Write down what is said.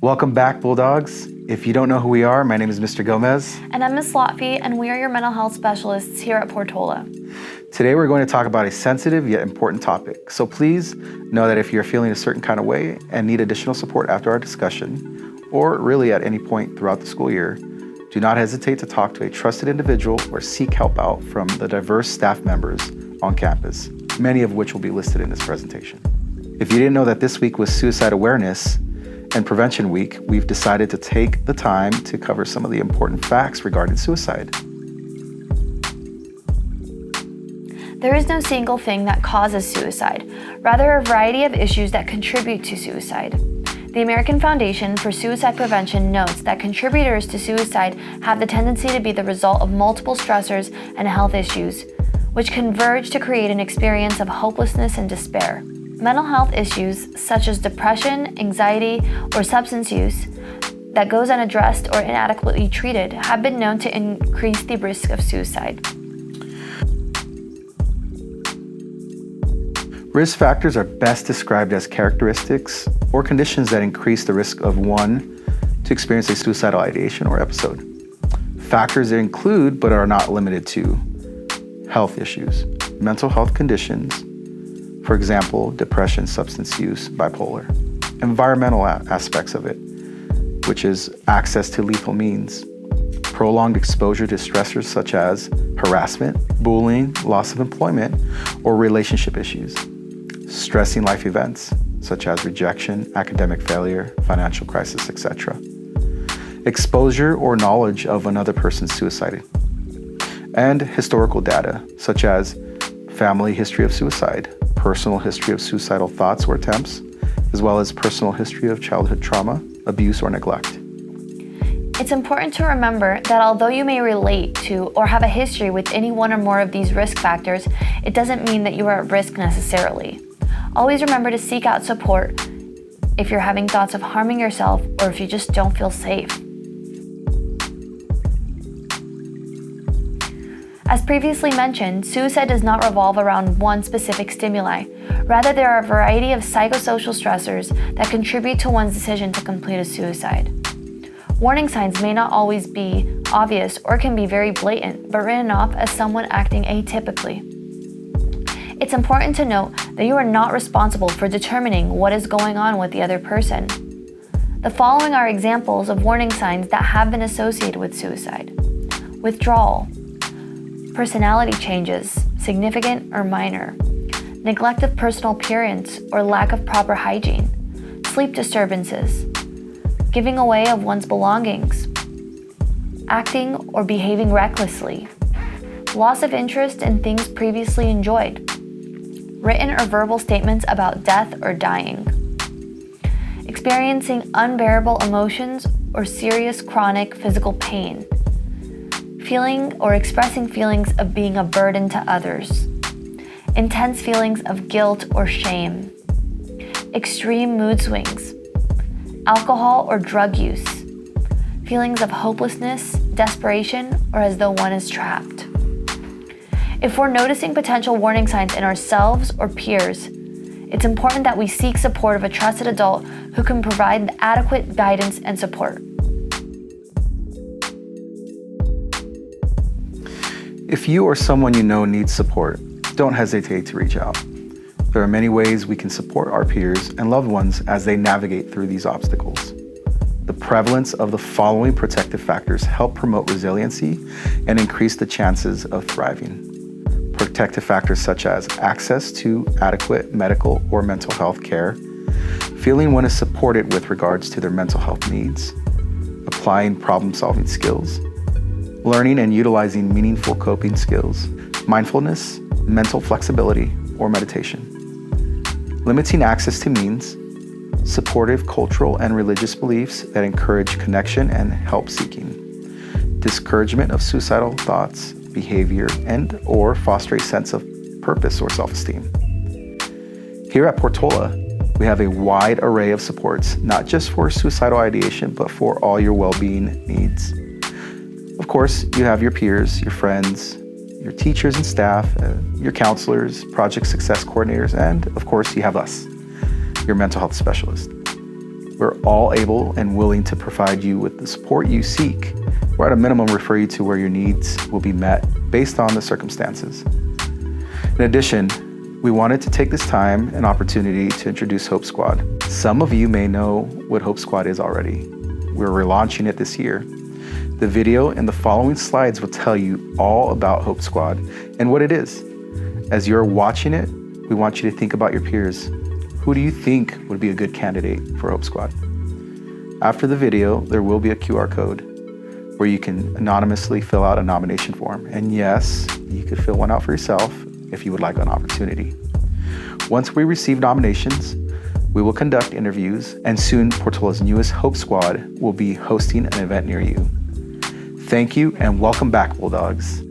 Welcome back, Bulldogs. If you don't know who we are, my name is Mr. Gomez. And I'm Ms. Lautfy, and we are your mental health specialists here at Portola. Today we're going to talk about a sensitive yet important topic. So please know that if you're feeling a certain kind of way and need additional support after our discussion, or really at any point throughout the school year, do not hesitate to talk to a trusted individual or seek help out from the diverse staff members on campus, many of which will be listed in this presentation. If you didn't know that this week was Suicide Awareness and Prevention Week, we've decided to take the time to cover some of the important facts regarding suicide. There is no single thing that causes suicide, rather a variety of issues that contribute to suicide. The American Foundation for Suicide Prevention notes that contributors to suicide have the tendency to be the result of multiple stressors and health issues, which converge to create an experience of hopelessness and despair. Mental health issues such as depression, anxiety, or substance use that goes unaddressed or inadequately treated have been known to increase the risk of suicide. Risk factors are best described as characteristics or conditions that increase the risk of one to experience a suicidal ideation or episode. Factors include, but are not limited to, health issues, mental health conditions, for example, depression, substance use, bipolar, environmental aspects of it, which is access to lethal means, prolonged exposure to stressors such as harassment, bullying, loss of employment, or relationship issues, stressing life events such as rejection, academic failure, financial crisis, etc., exposure or knowledge of another person's suicide, and historical data such as family history of suicide, personal history of suicidal thoughts or attempts, as well as personal history of childhood trauma, abuse, or neglect. It's important to remember that although you may relate to or have a history with any one or more of these risk factors, it doesn't mean that you are at risk necessarily. Always remember to seek out support if you're having thoughts of harming yourself or if you just don't feel safe. As previously mentioned, suicide does not revolve around one specific stimuli. Rather, there are a variety of psychosocial stressors that contribute to one's decision to complete a suicide. Warning signs may not always be obvious or can be very blatant, but written off as someone acting atypically. It's important to note that you are not responsible for determining what is going on with the other person. The following are examples of warning signs that have been associated with suicide: withdrawal, personality changes, significant or minor, neglect of personal appearance or lack of proper hygiene, sleep disturbances, giving away of one's belongings, acting or behaving recklessly, loss of interest in things previously enjoyed, written or verbal statements about death or dying, experiencing unbearable emotions or serious chronic physical pain, feeling or expressing feelings of being a burden to others, intense feelings of guilt or shame, extreme mood swings, alcohol or drug use, feelings of hopelessness, desperation, or as though one is trapped. If we're noticing potential warning signs in ourselves or peers, it's important that we seek support of a trusted adult who can provide adequate guidance and support. If you or someone you know needs support, don't hesitate to reach out. There are many ways we can support our peers and loved ones as they navigate through these obstacles. The prevalence of the following protective factors help promote resiliency and increase the chances of thriving. Protective factors such as access to adequate medical or mental health care, feeling one is supported with regards to their mental health needs, applying problem-solving skills, learning and utilizing meaningful coping skills, mindfulness, mental flexibility, or meditation. Limiting access to means, supportive cultural and religious beliefs that encourage connection and help seeking, discouragement of suicidal thoughts, behavior, and or foster a sense of purpose or self-esteem. Here at Portola, we have a wide array of supports, not just for suicidal ideation, but for all your well-being needs. Of course, you have your peers, your friends, your teachers and staff, your counselors, project success coordinators, and of course, you have us, your mental health specialist. We're all able and willing to provide you with the support you seek, or at a minimum refer you to where your needs will be met based on the circumstances. In addition, we wanted to take this time and opportunity to introduce Hope Squad. Some of you may know what Hope Squad is already. We're relaunching it this year. The video and the following slides will tell you all about Hope Squad and what it is. As you're watching it, we want you to think about your peers. Who do you think would be a good candidate for Hope Squad? After the video, there will be a QR code where you can anonymously fill out a nomination form. And yes, you could fill one out for yourself if you would like an opportunity. Once we receive nominations, we will conduct interviews, and soon Portola's newest Hope Squad will be hosting an event near you. Thank you and welcome back, Bulldogs.